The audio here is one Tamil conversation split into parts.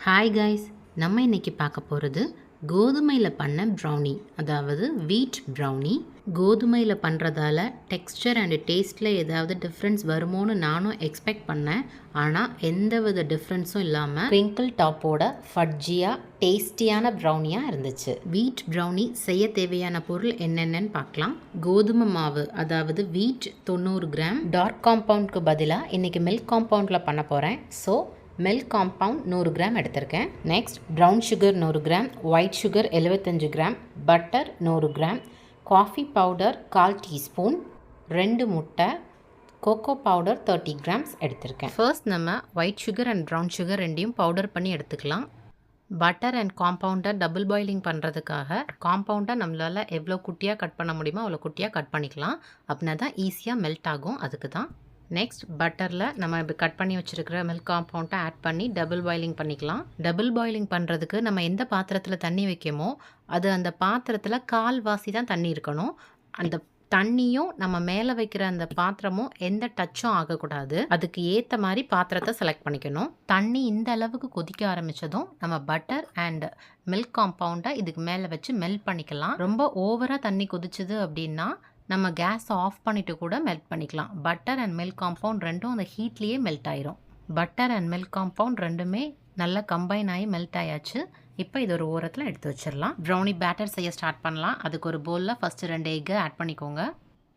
ஹாய் கைஸ், நம்ம இன்றைக்கி பார்க்க போகிறது கோதுமையில் பண்ண ப்ரௌனி, அதாவது வீட் ப்ரௌனி. கோதுமையில் பண்ணுறதால டெக்ஸ்சர் அண்டு டேஸ்ட்டில் ஏதாவது டிஃப்ரென்ஸ் வருமோன்னு நானும் எக்ஸ்பெக்ட் பண்ணேன். ஆனால் எந்த வித டிஃப்ரென்ஸும் இல்லாமல் க்ரிங்கிள் டாப்போட ஃபட்ஜியாக டேஸ்டியான ப்ரௌனியாக இருந்துச்சு. வீட் ப்ரௌனி செய்ய தேவையான பொருள் என்னென்னு பார்க்கலாம். கோதுமை மாவு, அதாவது வீட் 90 கிராம். டார்க் காம்பவுண்டுக்கு பதிலாக இன்றைக்கி மில்க் காம்பவுண்டில் பண்ண போகிறேன். ஸோ மில்க் காம்பவுண்ட் 100 கிராம் எடுத்திருக்கேன். Next brown sugar 100 gram, white sugar 75 gram, butter 100 gram, coffee powder 1/4 teaspoon, 2 முட்டை, கோகோ பவுடர் 30 கிராம்ஸ் எடுத்திருக்கேன். ஃபர்ஸ்ட் நம்ம white sugar and brown sugar ரெண்டையும் பவுடர் பண்ணி எடுத்துக்கலாம். பட்டர் அண்ட் காம்பவுண்டை டபுள் பாயிலிங் பண்ணுறதுக்காக காம்பவுண்டை நம்மளால் எவ்வளோ குட்டியாக கட் பண்ண முடியுமோ அவ்வளோ குட்டியாக கட் பண்ணிக்கலாம். அப்படின்னா தான் ஈஸியாக மெல்ட் ஆகும். அதுக்கு தான். நெக்ஸ்ட் பட்டரில் நம்ம இப்போ கட் பண்ணி வச்சுருக்கிற மில்க் காம்பவுண்டை ஆட் பண்ணி டபுள் பாயிலிங் பண்ணிக்கலாம். டபுள் பாயிலிங் பண்ணுறதுக்கு நம்ம எந்த பாத்திரத்தில் தண்ணி வைக்கமோ அது அந்த பாத்திரத்தில் கால்வாசி தான் தண்ணி இருக்கணும். அந்த தண்ணியும் நம்ம மேலே வைக்கிற அந்த பாத்திரமும் எந்த டச்சும் ஆகக்கூடாது. அதுக்கு ஏற்ற மாதிரி பாத்திரத்தை செலக்ட் பண்ணிக்கணும். தண்ணி இந்த அளவுக்கு கொதிக்க ஆரம்பித்ததும் நம்ம பட்டர் அண்ட் மில்க் காம்பவுண்டை இதுக்கு மேலே வச்சு மெல்ட் பண்ணிக்கலாம். ரொம்ப ஓவராக தண்ணி கொதிச்சுது அப்படின்னா நம்ம கேஸை ஆஃப் பண்ணிவிட்டு கூட மெல்ட் பண்ணிக்கலாம். பட்டர் அண்ட் மில்க் காம்பவுண்ட் ரெண்டும் அந்த ஹீட்லேயே மெல்ட் ஆயிரும். பட்டர் அண்ட் மில்க் காம்பவுண்ட் ரெண்டுமே நல்லா கம்பைன் ஆகி மெல்ட் ஆயாச்சு. இப்போ இது ஒரு ஓரத்தில் எடுத்து வச்சிடலாம். ப்ரௌனி பேட்டர் செய்ய ஸ்டார்ட் பண்ணலாம். அதுக்கு ஒரு பவுலில் ஃபஸ்ட்டு 2 எக்கு ஆட் பண்ணிக்கோங்க.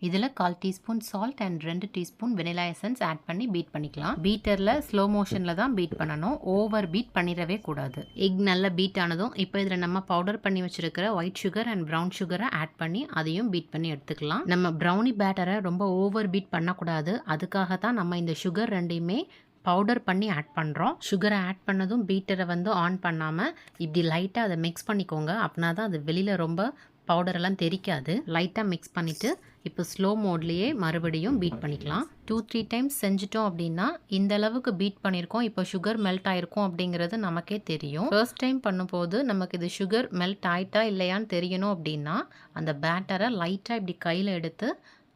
இதில் 1/4 teaspoon salt and 2 teaspoon vanilla essence add பண்ணி பீட் பண்ணிக்கலாம். பீட்டரில் ஸ்லோ மோஷனில் தான் பீட் பண்ணணும். ஓவர் பீட் பண்ணிடவே கூடாது. எக் நல்லா பீட் ஆனதும் இப்போ இதில் நம்ம பவுடர் பண்ணி வச்சுருக்கிற ஒயிட் சுகர் அண்ட் ப்ரௌன் சுகரை ஆட் பண்ணி அதையும் பீட் பண்ணி எடுத்துக்கலாம். நம்ம ப்ரௌனி பேட்டரை ரொம்ப ஓவர் பீட் பண்ணக்கூடாது. அதுக்காக தான் நம்ம இந்த சுகர் ரெண்டையுமே பவுடர் பண்ணி ஆட் பண்ணுறோம். சுகரை ஆட் பண்ணதும் பீட்டரை ஆன் பண்ணாமல் இப்படி லைட்டாக அதை மிக்ஸ் பண்ணிக்கோங்க. அப்படின்னா தான் அது வெளியில் ரொம்ப பவுடரெல்லாம் தெரிக்காது. லைட்டாக மிக்ஸ் பண்ணிவிட்டு இப்போ ஸ்லோ மோட்லேயே மறுபடியும் பீட் பண்ணிக்கலாம். 2-3 டைம்ஸ் செஞ்சிட்டோம் அப்படின்னா இந்த அளவுக்கு பீட் பண்ணியிருக்கோம். இப்போ சுகர் மெல்ட் ஆகிருக்கும் அப்படிங்கிறது நமக்கே தெரியும். ஃபர்ஸ்ட் டைம் பண்ணும்போது நமக்கு இது சுகர் மெல்ட் ஆகிட்டா இல்லையான்னு தெரியணும் அப்படின்னா அந்த பேட்டரை லைட்டாக இப்படி கையில் எடுத்து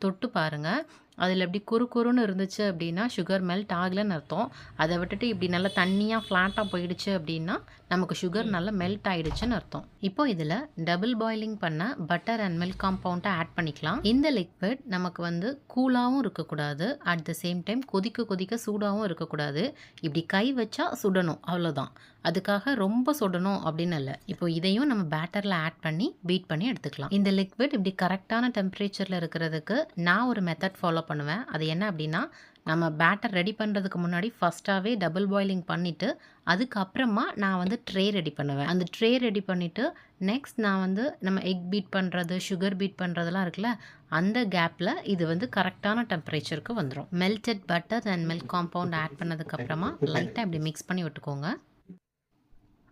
தொட்டு பாருங்கள். அதில் எப்படி குறுன்னு இருந்துச்சு அப்படின்னா சுகர் மெல்ட் ஆகலைன்னு அர்த்தம். அதை விட்டுட்டு இப்படி நல்லா தண்ணியாக ஃப்ளாட்டாக போயிடுச்சு அப்படின்னா நமக்கு சுகர் நல்லா மெல்ட் ஆகிடுச்சுன்னு அர்த்தம். இப்போ இதில் டபுள் பாயிலிங் பண்ண பட்டர் அண்ட் மில்க் காம்பவுண்டை ஆட் பண்ணிக்கலாம். இந்த லிக்விட் நமக்கு கூலாகவும் இருக்கக்கூடாது, அட் த சேம் டைம் கொதிக்க சூடாகவும் இருக்கக்கூடாது. இப்படி கை வச்சா சுடணும், அவ்வளோதான். அதுக்காக ரொம்ப சுடணும் அப்படின்னு இல்லை. இப்போ இதையும் நம்ம பேட்டரில் ஆட் பண்ணி பீட் பண்ணி எடுத்துக்கலாம். இந்த லிக்விட் இப்படி கரெக்டான டெம்பரேச்சரில் இருக்கிறதுக்கு நான் ஒரு மெத்தட் ஃபாலோ பண்ணுவேன். அது என்ன அப்படின்னா, நம்ம பேட்டர் ரெடி பண்ணுறதுக்கு முன்னாடி ஃபஸ்ட்டாகவே டபுள் பாயிலிங் பண்ணிவிட்டு அதுக்கப்புறமா நான் ட்ரே ரெடி பண்ணுவேன். அந்த ட்ரே ரெடி பண்ணிவிட்டு நெக்ஸ்ட் நான் நம்ம எக் பீட் பண்ணுறது, சுகர் பீட் பண்ணுறதுலாம் இருக்குல்ல, அந்த கேப்பில் இது கரெக்டான டெம்பரேச்சருக்கு வந்துடும். Melted butter and milk compound add பண்ணதுக்கப்புறமா லைட்டாக இப்படி மிக்ஸ் பண்ணி விட்டுக்கோங்க.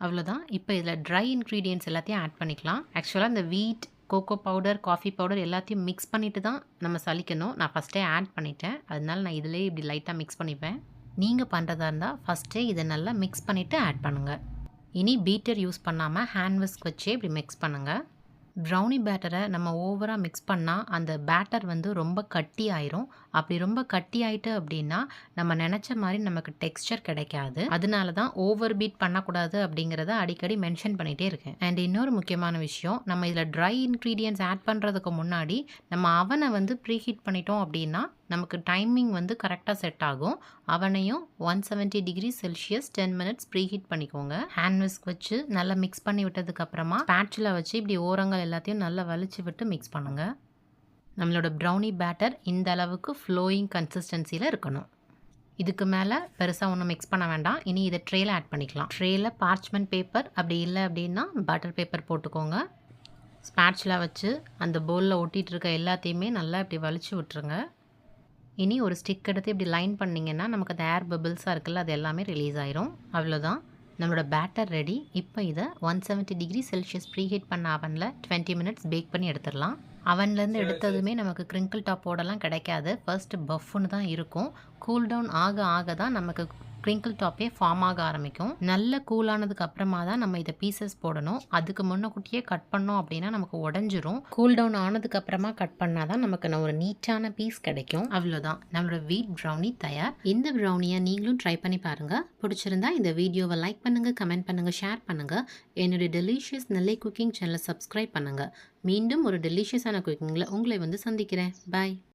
அவ்வளோதான். இப்போ இதில் ட்ரை இன்க்ரீடியன்ட்ஸ் எல்லாத்தையும் ஆட் பண்ணிக்கலாம். ஆக்சுவலாக இந்த வீட், கோகோ பவுடர், காஃபி பவுடர் எல்லாத்தையும் மிக்ஸ் பண்ணிவிட்டு தான் நம்ம சலிக்கணும். நான் ஃபஸ்ட்டே ஆட் பண்ணிட்டேன். அதனால நான் இதிலே இப்படி லைட்டாக மிக்ஸ் பண்ணிப்பேன். நீங்கள் பண்ணுறதா இருந்தால் ஃபஸ்ட்டே இதை நல்லா மிக்ஸ் பண்ணிவிட்டு ஆட் பண்ணுங்கள். இனி பீட்டர் யூஸ் பண்ணாமல் ஹேண்ட் விஸ்க் வச்சே இப்படி மிக்ஸ் பண்ணுங்கள். ப்ரௌனி பேட்டரை நம்ம ஓவராக மிக்ஸ் பண்ணால் அந்த பேட்டர் ரொம்ப கட்டி ஆயிரும். அப்படி ரொம்ப கட்டி ஆயிட்டு அப்படின்னா நம்ம நினச்ச மாதிரி நமக்கு டெக்ஸ்சர் கிடைக்காது. அதனால தான் ஓவர் பீட் பண்ணக்கூடாது அப்படிங்கிறத அடிக்கடி மென்ஷன் பண்ணிகிட்டே இருக்கேன். அண்ட் இன்னொரு முக்கியமான விஷயம், நம்ம இதில் ட்ரை இன்க்ரீடியன்ட்ஸ் ஆட் பண்ணுறதுக்கு முன்னாடி நம்ம அவனை ப்ரீஹீட் பண்ணிட்டோம் அப்படின்னா நமக்கு டைமிங் கரெக்டாக செட் ஆகும். அவனையும் 170 டிகிரி செல்சியஸ் 10 மினிட்ஸ் ப்ரீஹீட் பண்ணிக்கோங்க. ஹேண்ட் விஸ்க் வச்சு நல்லா மிக்ஸ் பண்ணி விட்டதுக்கப்புறமா ஸ்பேட்சுலா வச்சு இப்படி ஓரங்கள் எல்லாத்தையும் நல்லா வலிச்சு விட்டு மிக்ஸ் பண்ணுங்கள். நம்மளோட ப்ரௌனி பேட்டர் இந்த அளவுக்கு ஃப்ளோயிங் கன்சிஸ்டன்சியில் இருக்கணும். இதுக்கு மேலே பெருசாக ஒன்றும் மிக்ஸ் பண்ண வேண்டாம். இனி இதை ட்ரேயில் ஆட் பண்ணிக்கலாம். ட்ரேயில் பார்ச்மெண்ட் பேப்பர், அப்படி இல்லை அப்படின்னா பட்டர் பேப்பர் போட்டுக்கோங்க. ஸ்பேட்சுலா வச்சு அந்த பவுலில் ஒட்டிகிட்டு இருக்க எல்லாத்தையுமே நல்லா இப்படி வலிச்சு விட்டுருங்க. இனி ஒரு ஸ்டிக் எடுத்து இப்படி லைன் பண்ணிங்கன்னா நமக்கு அந்த ஏர் பபிள்ஸாக இருக்குல்ல, அது எல்லாமே ரிலீஸ் ஆயிரும். அவ்வளோதான், நம்மளோட பேட்டர் ரெடி. இப்போ இதை 170 டிகிரி செல்சியஸ் ப்ரீஹீட் பண்ண அவனில் 20 மினிட்ஸ் பேக் பண்ணி எடுத்துடலாம். அவன்லேருந்து எடுத்ததுமே நமக்கு க்ரிங்கிள் டாப்போடலாம் கிடைக்காது. ஃபர்ஸ்ட் பஃப்னு தான் இருக்கும். கூல் டவுன் ஆக தான் நமக்கு க்ரிங்கிள் டாப்பே ஃபார்ம் ஆக ஆரம்பிக்கும். நல்ல கூலானதுக்கு அப்புறமா தான் நம்ம இதை பீசஸ் போடணும். அதுக்கு முன்னக்கூட்டியே கட் பண்ணோம் அப்படின்னா நமக்கு உடஞ்சிரும். கூல் டவுன் ஆனதுக்கு அப்புறமா கட் பண்ணால் தான் நமக்கு ஒரு நீட்டான பீஸ் கிடைக்கும். அவ்வளோதான், நம்மளோட வீட் ப்ரௌனி தயார். இந்த ப்ரௌனியை நீங்களும் ட்ரை பண்ணி பாருங்கள். பிடிச்சிருந்தா இந்த வீடியோவை லைக் பண்ணுங்கள், கமெண்ட் பண்ணுங்கள், ஷேர் பண்ணுங்கள். என்னுடைய டெலிஷியஸ் நெல்லை குக்கிங் சேனலை சப்ஸ்கிரைப் பண்ணுங்கள். மீண்டும் ஒரு டெலிஷியஸான குக்கிங்கில் உங்களை சந்திக்கிறேன். பாய்.